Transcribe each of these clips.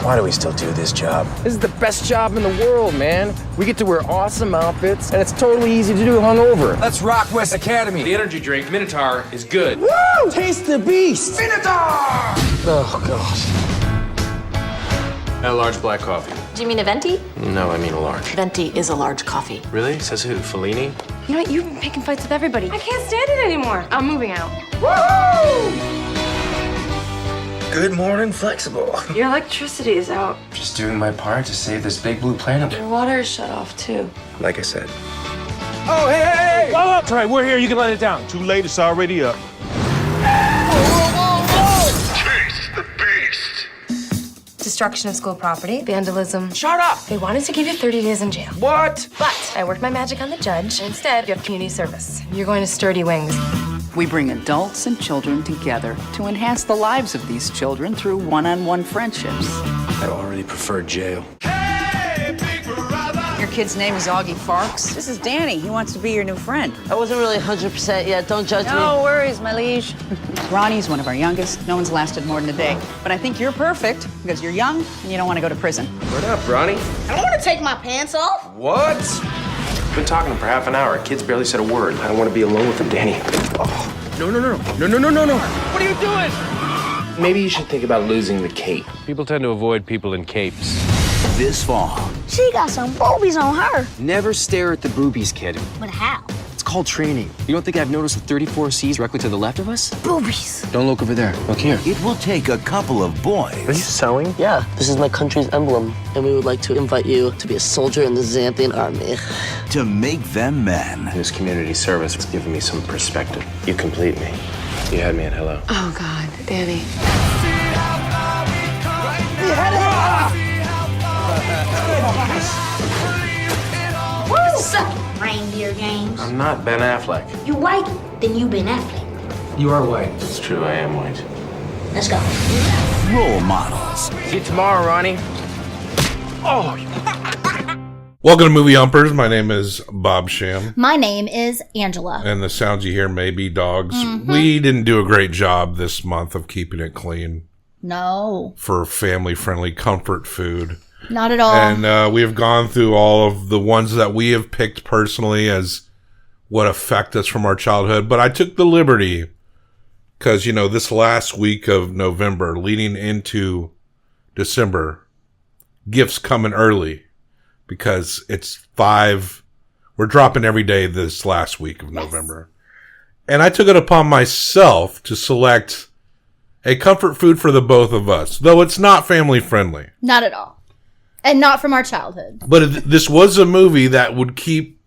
Why do we still do this job? This is the best job in the world, man. We get to wear awesome outfits, and it's totally easy to do hungover. Let's rock West Academy. The energy drink, Minotaur, is good. Woo! Taste the beast! Minotaur! Oh, gosh. A large black coffee. Do you mean a venti? No, I mean a large. Venti is a large coffee. Really? Says who? Fellini? You know what? You've been picking fights with everybody. I can't stand it anymore. I'm moving out. Woo! Good morning, Flexible. Your electricity is out. Just doing my part to save this big blue planet. Your water is shut off, too. Like I said. Oh, hey! Whoa, that's right, we're here. You can let it down. Too late, it's already up. Chase the beast. Destruction of school property, vandalism. Shut up! They wanted to give you 30 days in jail. What? But I worked my magic on the judge. Instead, you have community service. You're going to Sturdy Wings. We bring adults and children together to enhance the lives of these children through one-on-one friendships. I already prefer jail. Your kid's name is Augie Farks. This is Danny. He wants to be your new friend. I wasn't really 100% yet. Don't judge me. No worries, my liege. Ronnie's one of our youngest. No one's lasted more than a day. But I think you're perfect because you're young and you don't want to go to prison. What up, Ronnie? I don't want to take my pants off. What? Been talking to him for half an hour. Kids barely said a word. I don't want to be alone with him, Danny. Oh. No. What are you doing? Maybe you should think about losing the cape. People tend to avoid people in capes. This fall. She got some boobies on her. Never stare at the boobies, kid. But how? It's called training. You don't think I've noticed the 34 C's directly to the left of us? Boobies. Don't look over there. Look here. It will take a couple of boys. Are you sewing? Yeah, this is my country's emblem, and we would like to invite you to be a soldier in the Xanthian army. To make them men. This community service has given me some perspective. You complete me. You had me at hello. Oh, God, Danny. What's up, reindeer games? I'm not Ben Affleck. You white, then you Ben Affleck. You are white. It's true, I am white. Let's go. Role models. See you tomorrow, Ronnie. Welcome to Movie Humpers. My name is Bob Sham. My name is Angela. And the sounds you hear may be dogs. Mm-hmm. We didn't do a great job this month of keeping it clean. No. For family-friendly comfort food. Not at all. And we have gone through all of the ones that we have picked personally as what affect us from our childhood. But I took the liberty, because, you know, this last week of November, leading into December, gifts coming early. Because we're dropping every day this last week of November. And I took it upon myself to select a comfort food for the both of us, though it's not family friendly. Not at all. And not from our childhood. But this was a movie that would keep,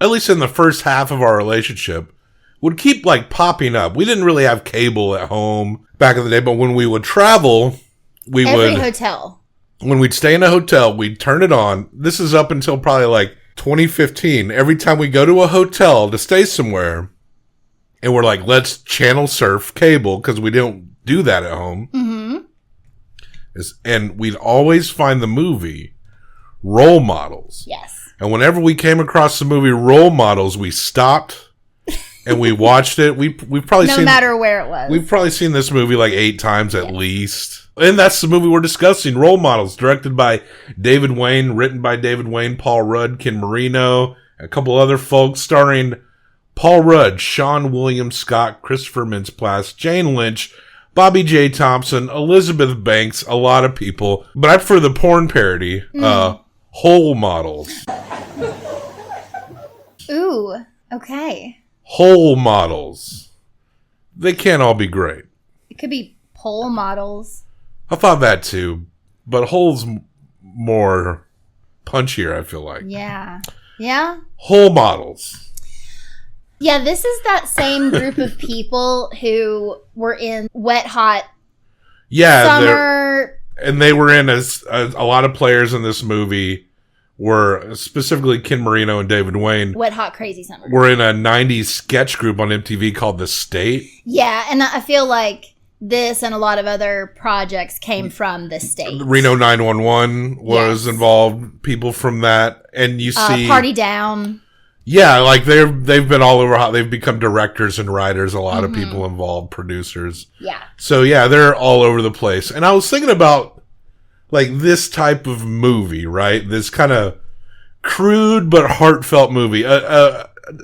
at least in the first half of our relationship, would keep like popping up. We didn't really have cable at home back in the day, but when we would travel, Every hotel. When we'd stay in a hotel, we'd turn it on. This is up until probably like 2015. Every time we go to a hotel to stay somewhere, and we're like, let's channel surf cable, because we don't do that at home. Mm-hmm. And we'd always find the movie Role Models. Yes. And whenever we came across the movie Role Models, we stopped and we watched it. We've probably no matter where it was. We've probably seen this movie like 8 times at least. And that's the movie we're discussing, Role Models, directed by David Wain, written by David Wain, Paul Rudd, Ken Marino, a couple other folks, starring Paul Rudd, Seann William Scott, Christopher Mintz-Plasse, Jane Lynch, Bobby J. Thompson, Elizabeth Banks, a lot of people. But I prefer the porn parody, Whole Models. Ooh, okay. Whole Models. They can't all be great. It could be pole models. I thought that too, but Whole's more punchier, I feel like. Yeah. Yeah? Whole Models. Yeah, this is that same group of people who were in Wet Hot Summer. And they were in a lot of players in this movie were specifically Ken Marino and David Wain. Wet Hot Crazy Summer. Were in a 90s sketch group on MTV called The State. Yeah, and I feel like this and a lot of other projects came from the State. Reno 911 was involved, people from that. And you see Party Down. Yeah, like they've been all over how they've become directors and writers, a lot of people involved, producers. Yeah. So yeah, they're all over the place. And I was thinking about like this type of movie, right? This kind of crude but heartfelt movie.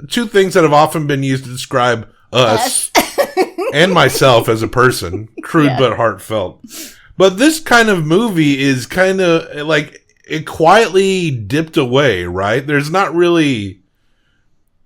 Two things that have often been used to describe us and myself as a person. Crude but heartfelt. But this kind of movie is kind of like it quietly dipped away, right? There's not really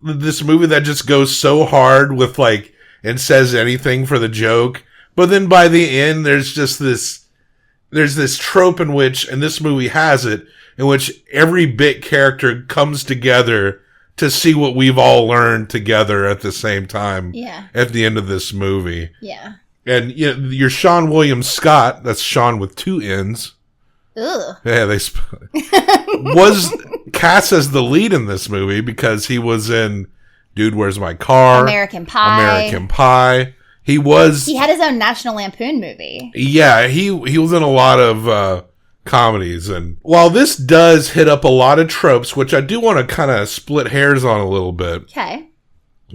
this movie that just goes so hard with like and says anything for the joke. But then by the end, there's this trope in which, and this movie has it, in which every bit character comes together to see what we've all learned together at the same time. Yeah. At the end of this movie. Yeah. And you know, your Seann William Scott, that's Sean with 2 N's. Ugh. Yeah, was cast as the lead in this movie because he was in Dude, Where's My Car? American Pie. He had his own National Lampoon movie. Yeah, he was in a lot of comedies. And while this does hit up a lot of tropes, which I do want to kind of split hairs on a little bit. Okay.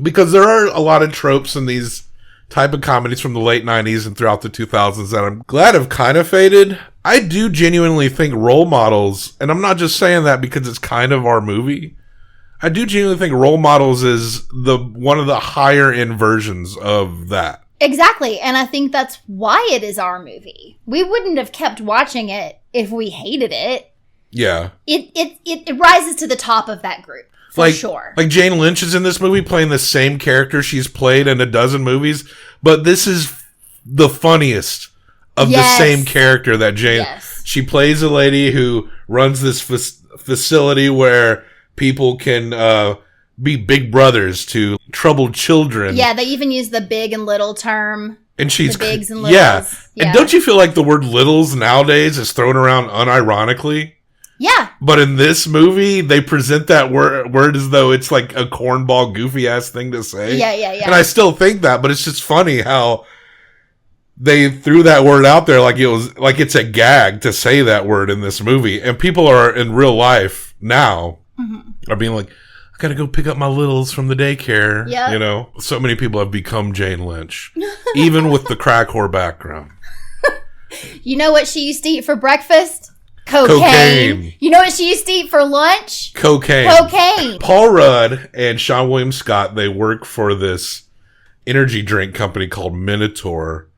Because there are a lot of tropes in these type of comedies from the late 90s and throughout the 2000s that I'm glad have kind of faded. I do genuinely think role models, and I'm not just saying that because it's kind of our movie. I do genuinely think role models is one of the higher end versions of that. Exactly. And I think that's why it is our movie. We wouldn't have kept watching it if we hated it. Yeah. It rises to the top of that group. For sure. Like Jane Lynch is in this movie playing the same character she's played in a dozen movies, but this is the funniest of the same character that Jane. Yes. She plays a lady who runs this facility where people can be big brothers to troubled children. Yeah, they even use the big and little term. And she's the bigs and littles. Yeah. And don't you feel like the word littles nowadays is thrown around unironically? Yeah. But in this movie, they present that word as though it's like a cornball, goofy ass thing to say. Yeah. And I still think that, but it's just funny how they threw that word out there like it was like it's a gag to say that word in this movie. And people are in real life now are being like, I gotta go pick up my littles from the daycare. Yep. You know, so many people have become Jane Lynch, even with the crack whore background. You know what she used to eat for breakfast? Cocaine. You know what she used to eat for lunch? Cocaine. Paul Rudd and Seann William Scott, they work for this energy drink company called Minotaur.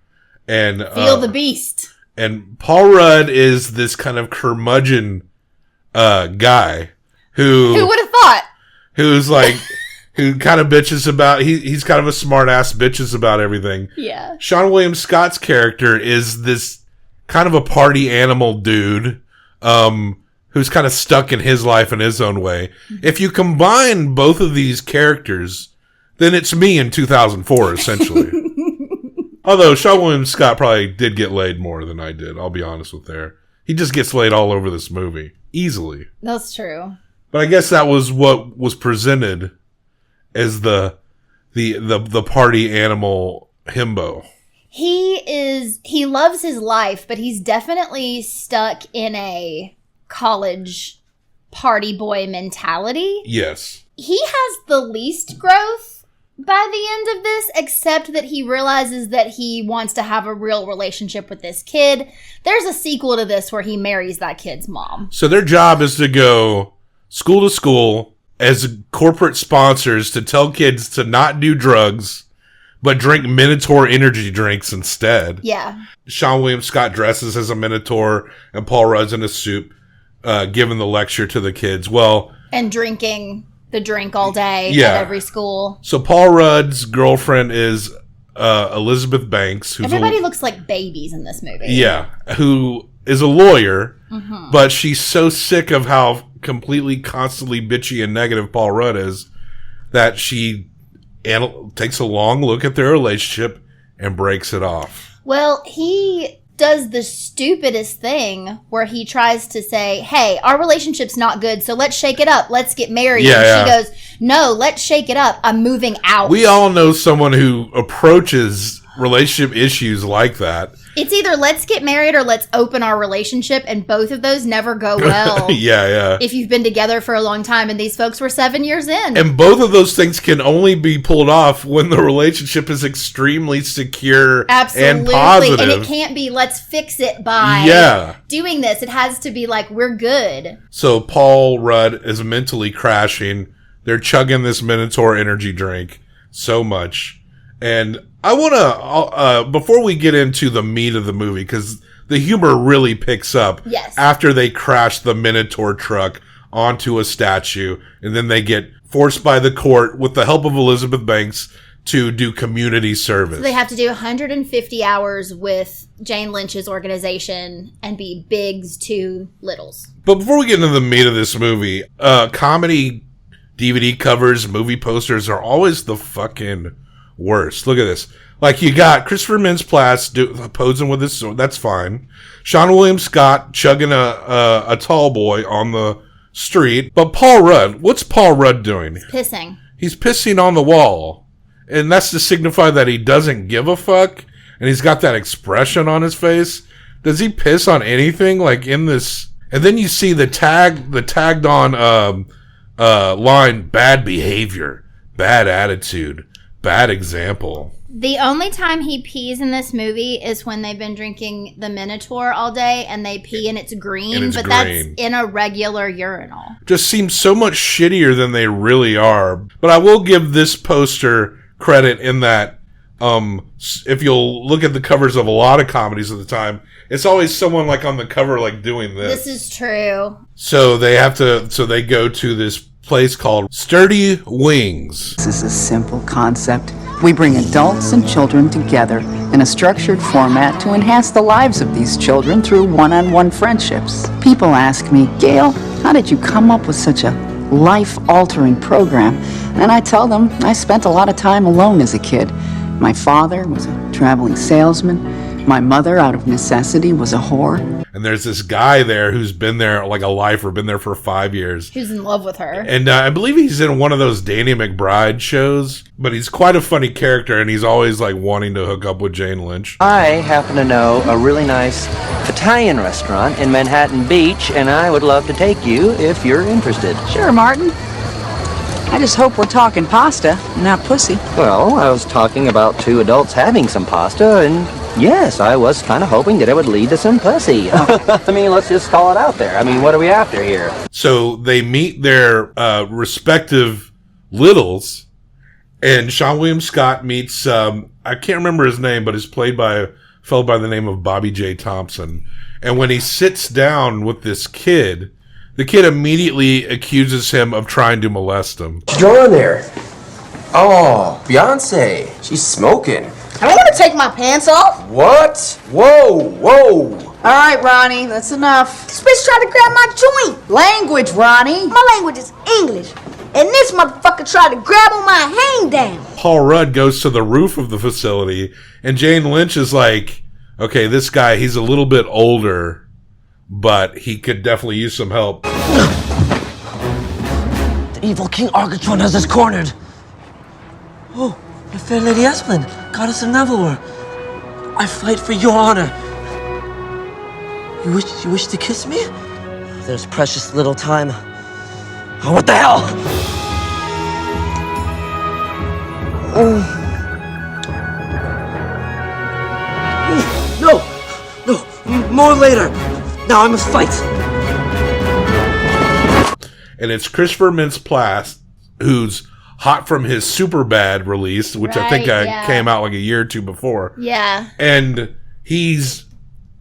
And Feel the beast. And Paul Rudd is this kind of curmudgeon guy who would have thought? Who's like who kind of bitches about he's kind of a smart ass bitches about everything. Yeah. Seann William Scott's character is this kind of a party animal dude who's kind of stuck in his life in his own way. If you combine both of these characters, then it's me in 2004, essentially. Although Seann William Scott probably did get laid more than I did, I'll be honest with there. He just gets laid all over this movie. Easily. That's true. But I guess that was what was presented as the party animal himbo. He loves his life, but he's definitely stuck in a college party boy mentality. Yes. He has the least growth by the end of this, except that he realizes that he wants to have a real relationship with this kid. There's a sequel to this where he marries that kid's mom. So their job is to go school to school as corporate sponsors to tell kids to not do drugs, but drink Minotaur energy drinks instead. Yeah. Seann William Scott dresses as a Minotaur, and Paul Rudd's in a suit, giving the lecture to the kids. Well, and drinking the drink all day yeah. at every school. So Paul Rudd's girlfriend is Elizabeth Banks. Who's everybody looks like babies in this movie. Yeah, who is a lawyer, but she's so sick of how completely, constantly bitchy and negative Paul Rudd is that she takes a long look at their relationship and breaks it off. Well, he does the stupidest thing where he tries to say, hey, our relationship's not good, so let's shake it up. Let's get married. Yeah, and she goes, no, let's shake it up. I'm moving out. We all know someone who approaches relationship issues like that. It's either let's get married or let's open our relationship, and both of those never go well. Yeah. If you've been together for a long time, and these folks were 7 years in. And both of those things can only be pulled off when the relationship is extremely secure and positive. And it can't be let's fix it by doing this. It has to be like we're good. So Paul Rudd is mentally crashing. They're chugging this Minotaur energy drink so much. And I want to, before we get into the meat of the movie, because the humor really picks up after they crash the Minotaur truck onto a statue, and then they get forced by the court, with the help of Elizabeth Banks, to do community service. So they have to do 150 hours with Jane Lynch's organization and be bigs to littles. But before we get into the meat of this movie, comedy DVD covers, movie posters are always the fucking worst. Look at this. Like, you got Christopher Mintz-Plasse posing with his sword. That's fine. Seann William Scott chugging a tall boy on the street. But Paul Rudd, what's Paul Rudd doing? Pissing. He's pissing on the wall. And that's to signify that he doesn't give a fuck. And he's got that expression on his face. Does he piss on anything? Like in this? And then you see the tagged on line, bad behavior, bad attitude, bad example. The only time he pees in this movie is when they've been drinking the Minotaur all day and they pee and it's green, that's in a regular urinal. Just seems so much shittier than they really are. But I will give this poster credit in that if you'll look at the covers of a lot of comedies at the time, it's always someone like on the cover like doing this. This is true. So they go to this place called Sturdy Wings. This is a simple concept. We bring adults and children together in a structured format to enhance the lives of these children through one-on-one friendships. People ask me, Gail, how did you come up with such a life-altering program? And I tell them I spent a lot of time alone as a kid. My father was a traveling salesman. My mother, out of necessity, was a whore. And there's this guy there who's been there like a lifer, been there for 5 years. Who's in love with her. And I believe he's in one of those Danny McBride shows. But he's quite a funny character, and he's always like wanting to hook up with Jane Lynch. I happen to know a really nice Italian restaurant in Manhattan Beach, and I would love to take you if you're interested. Sure, Martin. I just hope we're talking pasta, not pussy. Well, I was talking about two adults having some pasta, and yes, I was kind of hoping that it would lead to some pussy. I mean, let's just call it out there. I mean, what are we after here? So they meet their respective littles, and Seann William Scott meets, I can't remember his name, but is played by a fellow by the name of Bobby J. Thompson. And when he sits down with this kid, the kid immediately accuses him of trying to molest him. What's going on there? Oh, Beyonce. She's smoking. I don't want to take my pants off. What? Whoa. All right, Ronnie, that's enough. This bitch tried to grab my joint. Language, Ronnie. My language is English. And this motherfucker tried to grab on my hang down. Paul Rudd goes to the roof of the facility, and Jane Lynch is like, okay, this guy, he's a little bit older, but he could definitely use some help. The evil King Argatron has us cornered. Oh, the fair Lady Esplin, goddess of Neverwhere. I fight for your honor. You wish to kiss me? There's precious little time. Oh, what the hell? No, more later. Now I must fight. And it's Christopher Mintz-Plasse, who's hot from his Superbad release, which I think came out like a year or two before. Yeah. And he's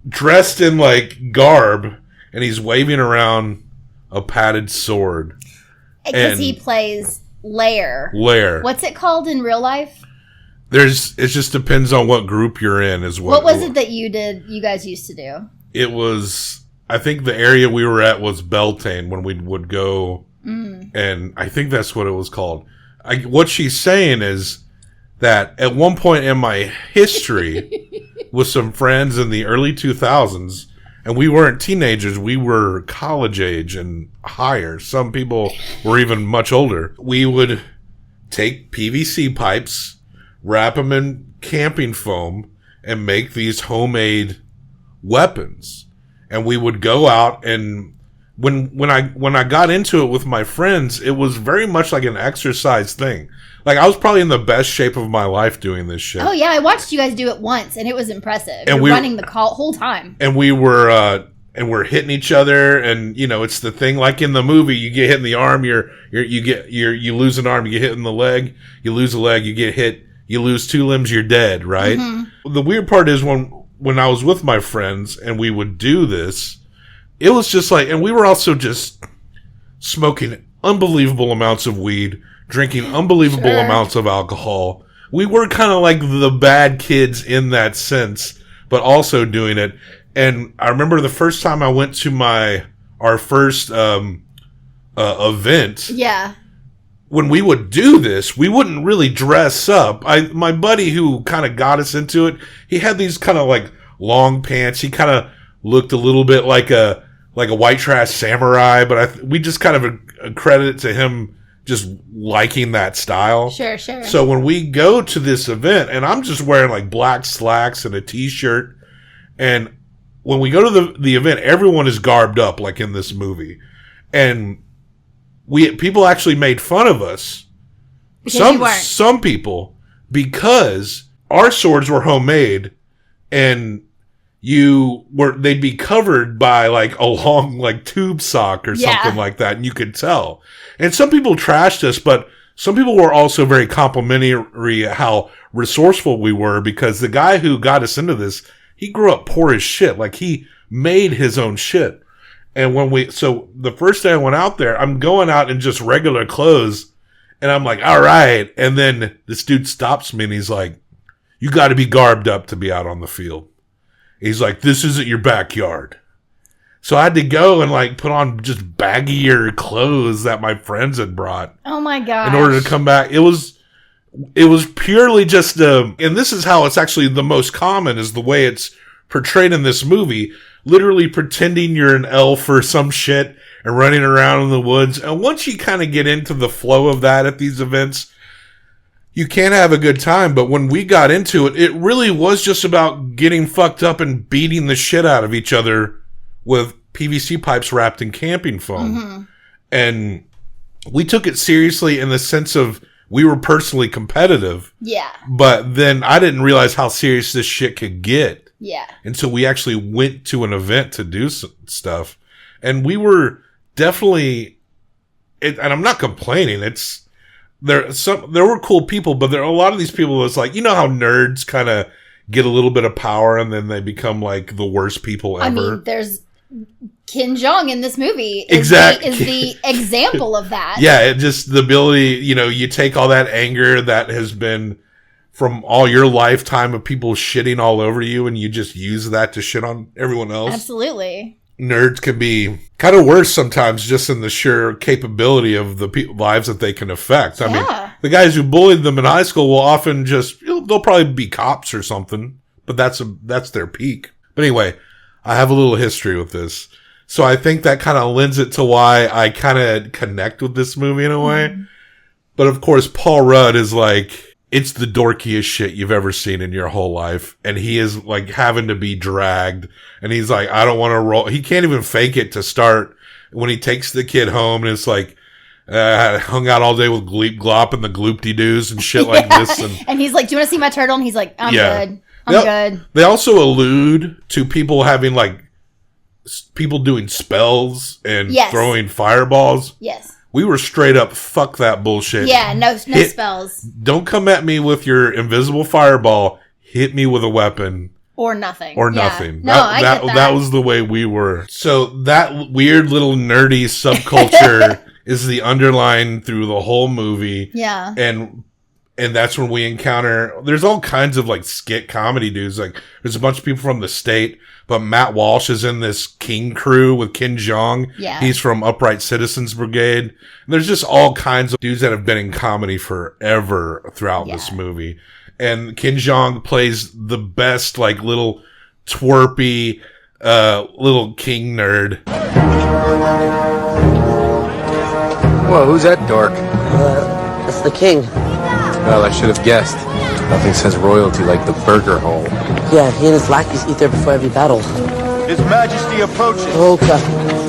dressed in like garb, and he's waving around a padded sword. Because he plays Lair. What's it called in real life? It just depends on what group you're in as well. What was it that you guys used to do? It was, I think the area we were at was Beltane when we would go, and I think that's what it was called. What she's saying is that at one point in my history with some friends in the early 2000s, and we weren't teenagers, we were college age and higher. Some people were even much older. We would take PVC pipes, wrap them in camping foam, and make these homemade weapons. And we would go out, and when I got into it with my friends, it was very much like an exercise thing. Like, I was probably in the best shape of my life doing this shit. Oh, yeah, I watched you guys do it once, and it was impressive. And You're running the whole time. And we were, and we're hitting each other, and, you know, it's the thing like in the movie, you get hit in the arm, you lose an arm, you get hit in the leg, you lose a leg, you get hit, you lose 2 limbs, you're dead, right? Mm-hmm. The weird part is when I was with my friends, and we would do this, it was just like, and we were also just smoking unbelievable amounts of weed, drinking unbelievable amounts of alcohol. We were kind of like the bad kids in that sense, but also doing it. And I remember the first time I went to our first event. Yeah. When we would do this, we wouldn't really dress up. My buddy who kind of got us into it, he had these kind of like long pants. He kind of looked a little bit like a white trash samurai, but we just kind of accredit it to him just liking that style. Sure. So when we go to this event, and I'm just wearing like black slacks and a t-shirt, and when we go to the event, everyone is garbed up like in this movie. And people actually made fun of us. Some people, because our swords were homemade, and they'd be covered by like a long like tube sock or something like that, and you could tell. And some people trashed us, but some people were also very complimentary at how resourceful we were, because the guy who got us into this, he grew up poor as shit. Like, he made his own shit. And so the first day I went out there, I'm going out in just regular clothes, and I'm like, all right. And then this dude stops me and he's like, you got to be garbed up to be out on the field. He's like, this isn't your backyard. So I had to go and like put on just baggier clothes that my friends had brought. Oh my gosh. In order to come back. It was purely just and this is how it's actually the most common, is the way it's portrayed in this movie. Literally pretending you're an elf or some shit and running around in the woods. And once you kind of get into the flow of that at these events, you can have a good time. But when we got into it, it really was just about getting fucked up and beating the shit out of each other with PVC pipes wrapped in camping foam. Mm-hmm. And we took it seriously in the sense of we were personally competitive. Yeah. But then I didn't realize how serious this shit could get. Yeah. Until we actually went to an event to do stuff. And we were definitely, and I'm not complaining, there were cool people, but there are a lot of these people that's like, you know how nerds kind of get a little bit of power and then they become like the worst people ever. I mean, there's Kim Jong in this movie is the example of that. Yeah, just the ability, you take all that anger that has been from all your lifetime of people shitting all over you, and you just use that to shit on everyone else. Absolutely. Nerds can be kind of worse sometimes, just in the sheer capability of the lives that they can affect. I mean, the guys who bullied them in high school will often they'll probably be cops or something, but that's their peak. But anyway, I have a little history with this. So I think that kind of lends it to why I kind of connect with this movie in a way. Mm-hmm. But of course, Paul Rudd is like, it's the dorkiest shit you've ever seen in your whole life. And he is like having to be dragged. And he's like, I don't want to roll. He can't even fake it to start when he takes the kid home. And it's like, hung out all day with Gleep Glop and the Gloop-de-doos and shit like this. And he's like, do you want to see my turtle? And he's like, I'm good. I'm good. They also allude to people having like, people doing spells and throwing fireballs. Yes. We were straight up, fuck that bullshit. Yeah, no spells. Don't come at me with your invisible fireball. Hit me with a weapon. Or nothing. Nothing. No, I get that. That was the way we were. So that weird little nerdy subculture is the underline through the whole movie. Yeah. And that's when we encounter, there's all kinds of like skit comedy dudes. Like there's a bunch of people from the state, but Matt Walsh is in this King crew with Kim Jong. Yeah. He's from Upright Citizens Brigade. And there's just all kinds of dudes that have been in comedy forever throughout this movie. And Kim Jong plays the best, like little twerpy, little king nerd. Whoa, who's that dork? It's the king. Well, I should have guessed. Nothing says royalty like the burger hole. Yeah, he and his lackeys eat there before every battle. His Majesty approaches. Okay.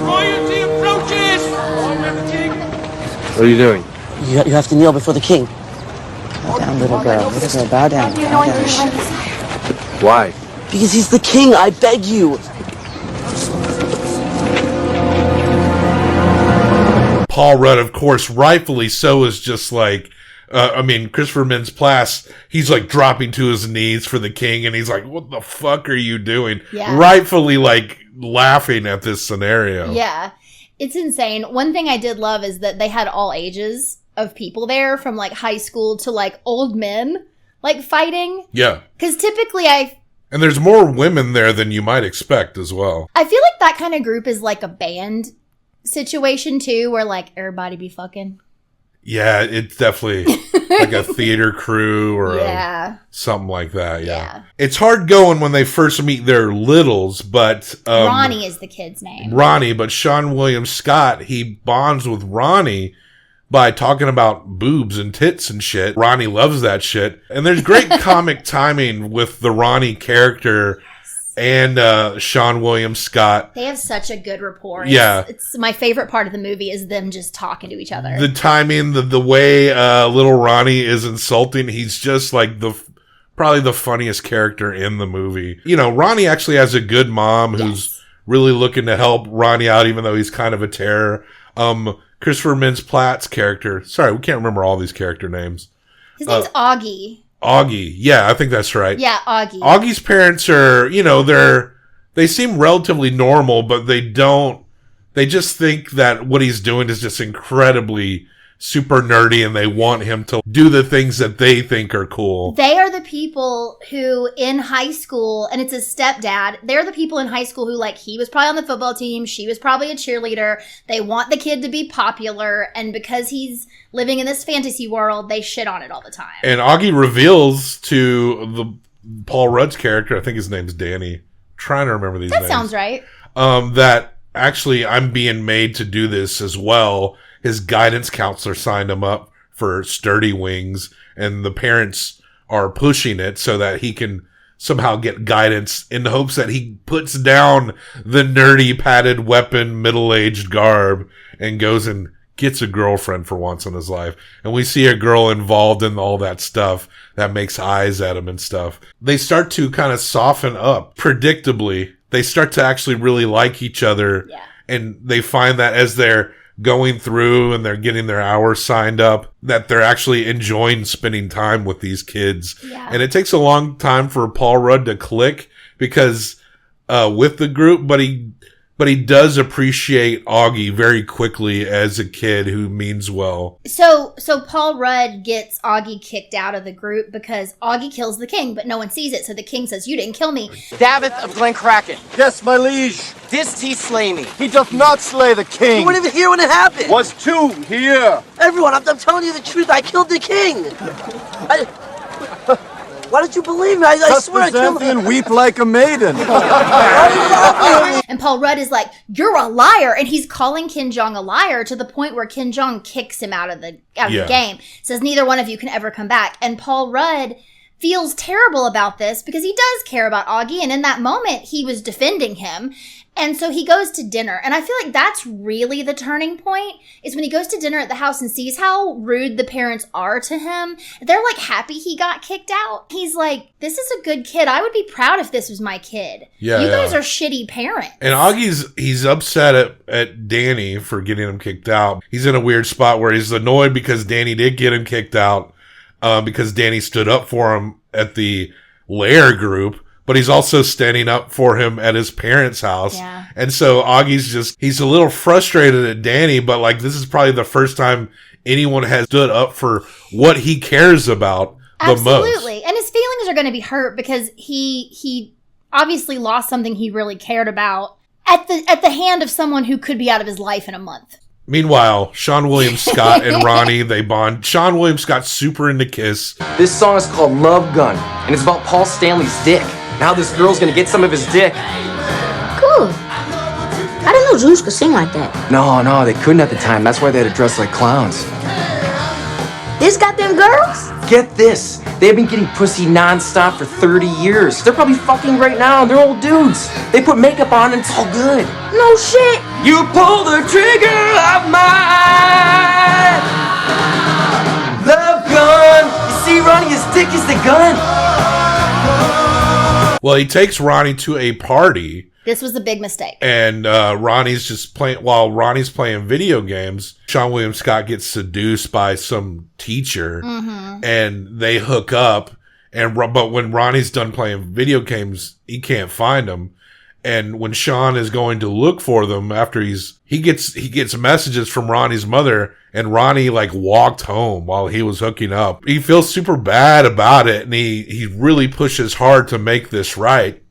Royalty approaches! What are you doing? You have to kneel before the king. Bow down, little girl. Little girl, bow down. Bow down. Why? Because he's the king, I beg you. Paul Rudd, of course, rightfully so, is just like, Christopher Mintz-Plasse, he's like dropping to his knees for the king, and he's like, what the fuck are you doing? Yeah. Rightfully, like, laughing at this scenario. Yeah. It's insane. One thing I did love is that they had all ages of people there, from like high school to like old men, like fighting. Yeah. Because typically And there's more women there than you might expect as well. I feel like that kind of group is like a band situation too, where like everybody be fucking. Yeah, it's definitely like a theater crew or something like that. Yeah. It's hard going when they first meet their littles, but Ronnie is the kid's name. Ronnie, but Seann William Scott, he bonds with Ronnie by talking about boobs and tits and shit. Ronnie loves that shit. And there's great comic timing with the Ronnie character and Seann William Scott. They have such a good rapport. Yeah. It's my favorite part of the movie is them just talking to each other. The timing, the way little Ronnie is insulting, he's just like probably the funniest character in the movie. You know, Ronnie actually has a good mom who's really looking to help Ronnie out, even though he's kind of a terror. Christopher Mintz-Plasse's character. Sorry, we can't remember all these character names. His name's Augie. Augie. Yeah, I think that's right. Yeah, Augie. Augie's parents are, they seem relatively normal, but they just think that what he's doing is just incredibly super nerdy, and they want him to do the things that they think are cool. They are the people who in high school, and it's his stepdad, they're the people in high school who, like, he was probably on the football team, she was probably a cheerleader, they want the kid to be popular, and because he's living in this fantasy world, they shit on it all the time. And Augie reveals to Paul Rudd's character, I think his name's Danny, I'm trying to remember these names. That sounds right. That actually I'm being made to do this as well. His guidance counselor signed him up for Sturdy Wings, and the parents are pushing it so that he can somehow get guidance in the hopes that he puts down the nerdy padded weapon middle-aged garb and goes and gets a girlfriend for once in his life. And we see a girl involved in all that stuff that makes eyes at him and stuff. They start to kind of soften up. Predictably, they start to actually really like each other. Yeah. And they find that as they're going through and they're getting their hours signed up, that they're actually enjoying spending time with these kids. Yeah. And it takes a long time for Paul Rudd to click because with the group, but he does appreciate Augie very quickly as a kid who means well. So Paul Rudd gets Augie kicked out of the group because Augie kills the king, but no one sees it. So the king says, "You didn't kill me." David of Glencracken. Yes, my liege. Didst he slay me? He doth not slay the king. You weren't even here when it happened. Was two here. Everyone, I'm telling you the truth. I killed the king. Why don't you believe me? I swear I killed him. And weep like a maiden. And Paul Rudd is like, "You're a liar," and he's calling Kim Jong a liar to the point where Kim Jong kicks him out of the game. Says neither one of you can ever come back. And Paul Rudd feels terrible about this because he does care about Augie, and in that moment he was defending him. And so he goes to dinner. And I feel like that's really the turning point, is when he goes to dinner at the house and sees how rude the parents are to him. They're like happy he got kicked out. He's like, this is a good kid. I would be proud if this was my kid. Yeah, you guys are shitty parents. And he's upset at Danny for getting him kicked out. He's in a weird spot where he's annoyed because Danny did get him kicked out because Danny stood up for him at the Lair group. But he's also standing up for him at his parents' house. Yeah. And so Augie's he's a little frustrated at Danny, but like this is probably the first time anyone has stood up for what he cares about the most. Absolutely. And his feelings are going to be hurt because he obviously lost something he really cared about at the hand of someone who could be out of his life in a month. Meanwhile, Seann William Scott and Ronnie, they bond. Seann William Scott's super into Kiss. This song is called Love Gun, and it's about Paul Stanley's dick. Now this girl's gonna get some of his dick. Cool. I didn't know Jews could sing like that. No, they couldn't at the time. That's why they had to dress like clowns. This got them girls? get this. They've been getting pussy nonstop for 30 years. They're probably fucking right now. They're old dudes. They put makeup on and it's all good. No shit. You pull the trigger of my love gun. You see, Ronnie, his dick is the gun. Well, he takes Ronnie to a party. This was a big mistake. And Ronnie's just playing, while Ronnie's playing video games, Seann William Scott gets seduced by some teacher and they hook up. But when Ronnie's done playing video games, he can't find them. And when Sean is going to look for them after he gets messages from Ronnie's mother, and Ronnie like walked home while he was hooking up. He feels super bad about it, and he really pushes hard to make this right.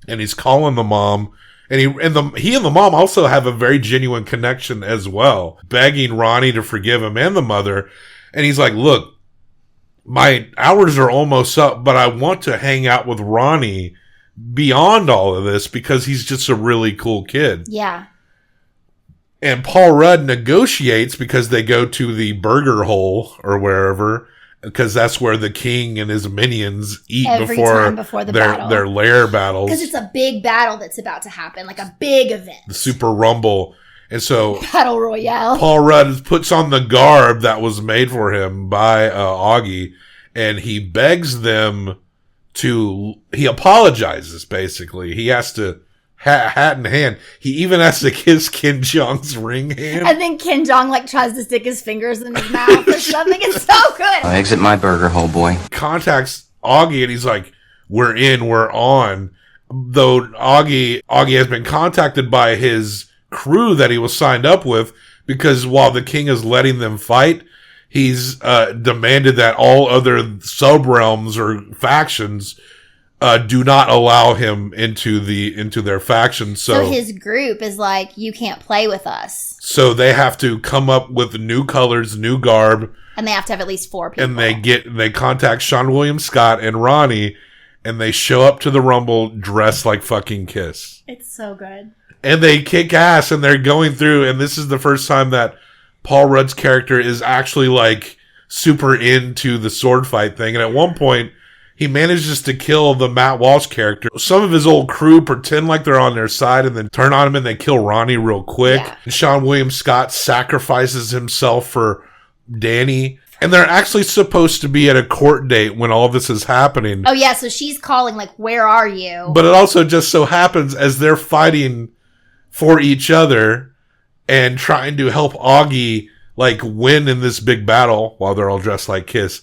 And he's calling the mom, and he and the mom also have a very genuine connection as well, begging Ronnie to forgive him and the mother. And he's like, look, my hours are almost up, but I want to hang out with Ronnie beyond all of this because he's just a really cool kid. Yeah. And Paul Rudd negotiates because they go to the burger hole or wherever, because that's where the king and his minions eat before the their battle. their lair battles. Because it's a big battle that's about to happen, like a big event. The Super Rumble. And so Battle Royale. Paul Rudd puts on the garb that was made for him by Augie, and he begs them he apologizes, basically. He has to, hat in hand, he even has to kiss Kim Jong's ring hand. And then Kim Jong like tries to stick his fingers in his mouth or something. It's so good. Exit my burger hole, boy. Contacts Augie and he's like, we're in, we're on. Though Augie has been contacted by his crew that he was signed up with, because while the king is letting them fight, he's demanded that all other sub-realms or factions do not allow him into their faction. So his group is like, you can't play with us. So they have to come up with new colors, new garb. And they have to have at least 4 people. And they contact Seann William Scott and Ronnie, and they show up to the Rumble dressed like fucking Kiss. It's so good. And they kick ass, and they're going through, and this is the first time that Paul Rudd's character is actually like super into the sword fight thing. And at one point, he manages to kill the Matt Walsh character. Some of his old crew pretend like they're on their side and then turn on him and they kill Ronnie real quick. Yeah. And Seann William Scott sacrifices himself for Danny. And they're actually supposed to be at a court date when all this is happening. Oh yeah, so she's calling like, where are you? But it also just so happens as they're fighting for each other and trying to help Augie like win in this big battle while they're all dressed like Kiss,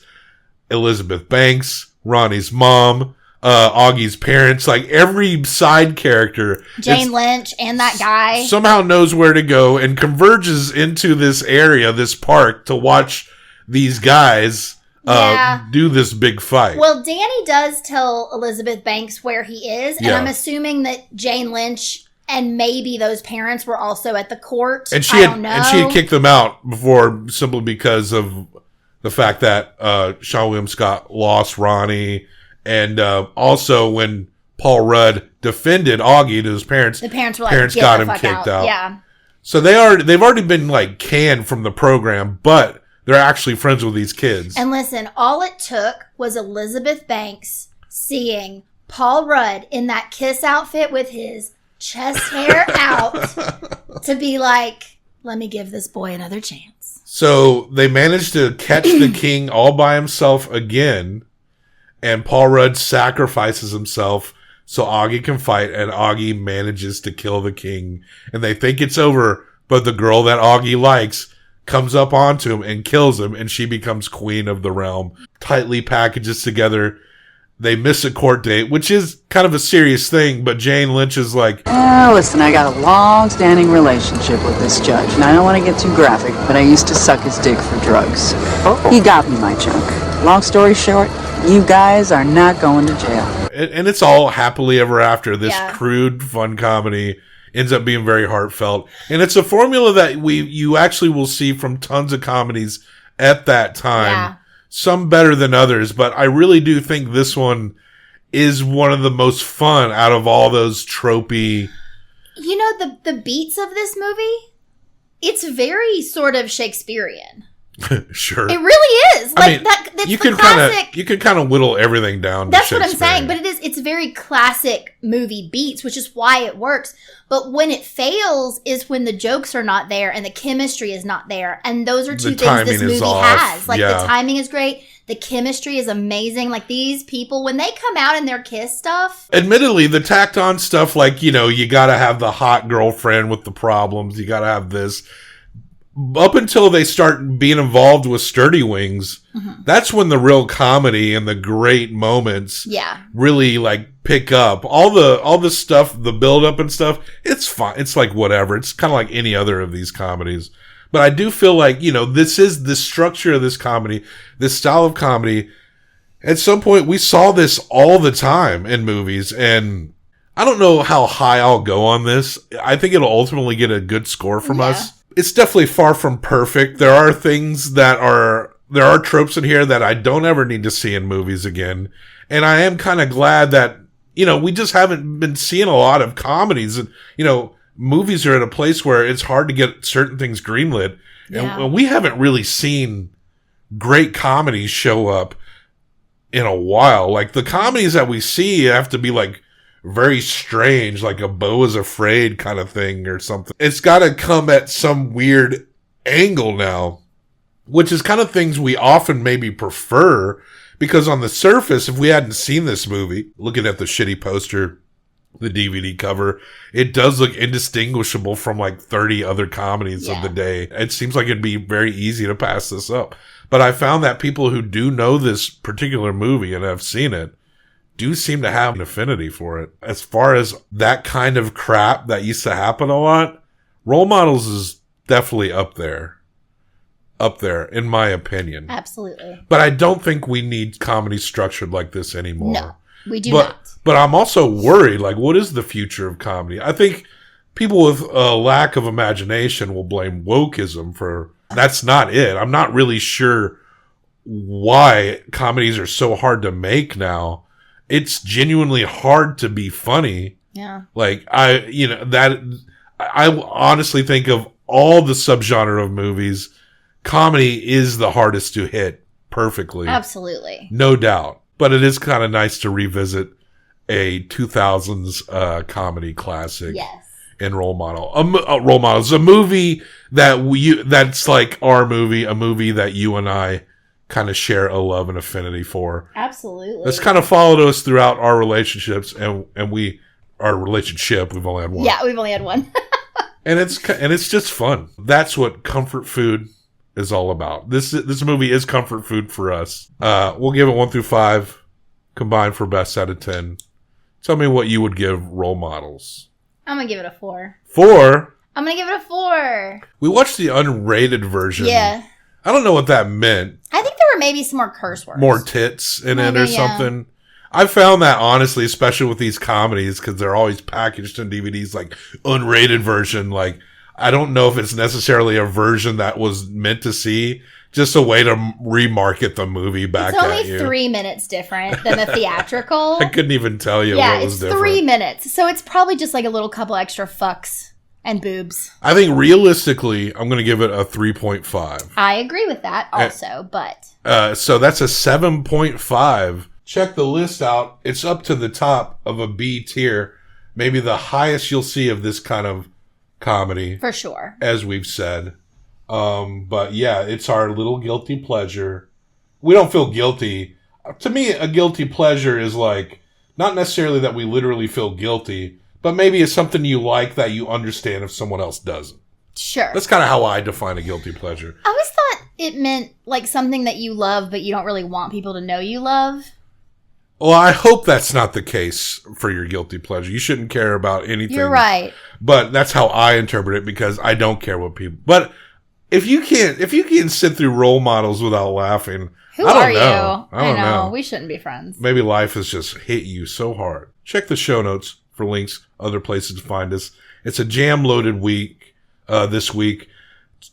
Elizabeth Banks, Ronnie's mom, Augie's parents, like every side character, Jane Lynch and that guy, somehow knows where to go and converges into this area, this park, to watch these guys do this big fight. Well, Danny does tell Elizabeth Banks where he is, and I'm assuming that Jane Lynch and maybe those parents were also at the court. And she had kicked them out before, simply because of the fact that Seann William Scott lost Ronnie, and also when Paul Rudd defended Augie to his parents, the parents were like, got him kicked out. Yeah. So they've already been like canned from the program, but they're actually friends with these kids. And listen, all it took was Elizabeth Banks seeing Paul Rudd in that Kiss outfit with his chest hair out to be like, let me give this boy another chance. So they managed to catch the king all by himself again, and Paul Rudd sacrifices himself so Augie can fight, and Augie manages to kill the king. And they think it's over, but the girl that Augie likes comes up onto him and kills him, and she becomes queen of the realm. Tightly packages together. They miss a court date, which is kind of a serious thing, but Jane Lynch is like, listen, I got a long-standing relationship with this judge, and I don't want to get too graphic, but I used to suck his dick for drugs. He got me my chunk. Long story short, you guys are not going to jail. And it's all happily ever after. This crude, fun comedy ends up being very heartfelt. And it's a formula that you actually will see from tons of comedies at that time. Yeah. Some better than others, but I really do think this one is one of the most fun out of all those tropey. You know, the beats of this movie, it's very sort of Shakespearean. Sure. It really is. Like that's you the can classic. you can kind of whittle everything down. That's to what I'm saying. Shakespeare. But it's very classic movie beats, which is why it works. But when it fails is when the jokes are not there and the chemistry is not there. And those are two things this movie has. Like the timing is great. The chemistry is amazing. Like these people, when they come out in their kiss stuff. Admittedly, the tacked on stuff like, you got to have the hot girlfriend with the problems. You got to have this. Up until they start being involved with Sturdy Wings, that's when the real comedy and the great moments really like pick up. All the stuff, the build up and stuff, it's fine. It's like whatever. It's kind of like any other of these comedies. But I do feel like, this is the structure of this comedy, this style of comedy. At some point, we saw this all the time in movies, and I don't know how high I'll go on this. I think it'll ultimately get a good score from us. It's definitely far from perfect. There are things there are tropes in here that I don't ever need to see in movies again. And I am kind of glad that, we just haven't been seeing a lot of comedies. And, movies are at a place where it's hard to get certain things greenlit. And we haven't really seen great comedies show up in a while. Like the comedies that we see have to be like very strange, like a Beau is Afraid kind of thing or something. It's got to come at some weird angle now, which is kind of things we often maybe prefer, because on the surface, if we hadn't seen this movie, looking at the shitty poster, the DVD cover, it does look indistinguishable from like 30 other comedies of the day. It seems like it'd be very easy to pass this up. But I found that people who do know this particular movie and have seen it do seem to have an affinity for it. As far as that kind of crap that used to happen a lot, Role Models is definitely up there. Up there, in my opinion. Absolutely. But I don't think we need comedy structured like this anymore. No, we do not. But I'm also worried, like, what is the future of comedy? I think people with a lack of imagination will blame wokeism for... That's not it. I'm not really sure why comedies are so hard to make now. It's genuinely hard to be funny. Yeah. Like, I honestly think of all the subgenre of movies, comedy is the hardest to hit perfectly. Absolutely. No doubt. But it is kind of nice to revisit a 2000s comedy classic. Yes. In Role Model. Role Models. A movie that's like our movie, a movie that you and I kind of share a love and affinity for. Absolutely. That's kind of followed us throughout our relationships, and our relationship, we've only had one. Yeah, we've only had one. and it's just fun. That's what comfort food is all about. This movie is comfort food for us. We'll give it 1 through 5, combined for best out of 10. Tell me what you would give Role Models. I'm gonna give it a 4. 4? I'm gonna give it a 4. We watched the unrated version. Yeah. I don't know what that meant. I think there were maybe some more curse words. More tits in it or yeah. something. I found that, honestly, especially with these comedies, because they're always packaged in DVDs, like unrated version. Like, I don't know if it's necessarily a version that was meant to see. Just a way to remarket the movie back at you. It's only 3 minutes different than the theatrical. I couldn't even tell you what was different. Yeah, it's 3 minutes. So it's probably just like a little couple extra fucks and boobs. I think realistically, I'm going to give it a 3.5. I agree with that also, but... So that's a 7.5. Check the list out. It's up to the top of a B tier. Maybe the highest you'll see of this kind of comedy. For sure. As we've said. But yeah, it's our little guilty pleasure. We don't feel guilty. To me, a guilty pleasure is like, not necessarily that we literally feel guilty, but maybe it's something you like that you understand if someone else doesn't. Sure. That's kind of how I define a guilty pleasure. I always thought it meant like something that you love, but you don't really want people to know you love. Well, I hope that's not the case for your guilty pleasure. You shouldn't care about anything. You're right. But that's how I interpret it, because I don't care what people... But if you can't sit through Role Models without laughing, Who I don't are know. you? I don't know. We shouldn't be friends. Maybe life has just hit you so hard. Check the show notes for links, other places to find us. It's a jam-loaded week this week.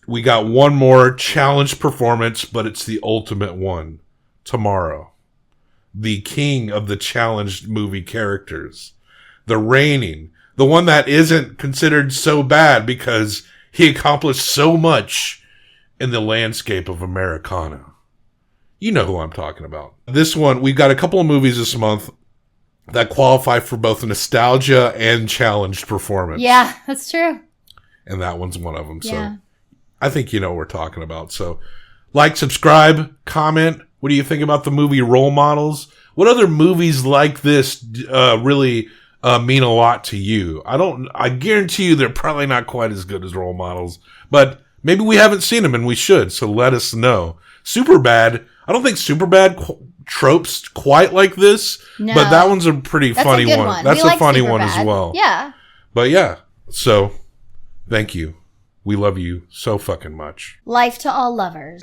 We got one more challenged performance, but it's the ultimate one. Tomorrow. The king of the challenged movie characters. The reigning. The one that isn't considered so bad because he accomplished so much in the landscape of Americana. You know who I'm talking about. This one, we've got a couple of movies this month that qualify for both nostalgia and challenged performance. Yeah, that's true. And that one's one of them. Yeah. So I think you know what we're talking about. So like, subscribe, comment. What do you think about the movie Role Models? What other movies like this really mean a lot to you? I guarantee you they're probably not quite as good as Role Models, but maybe we haven't seen them and we should. So let us know. Superbad. I don't think Superbad tropes quite like this, No. but that one's a pretty That's funny a good one. That's We a like funny one Superbad. as well. Yeah. But yeah, so thank you. We love you so fucking much. Life to all lovers.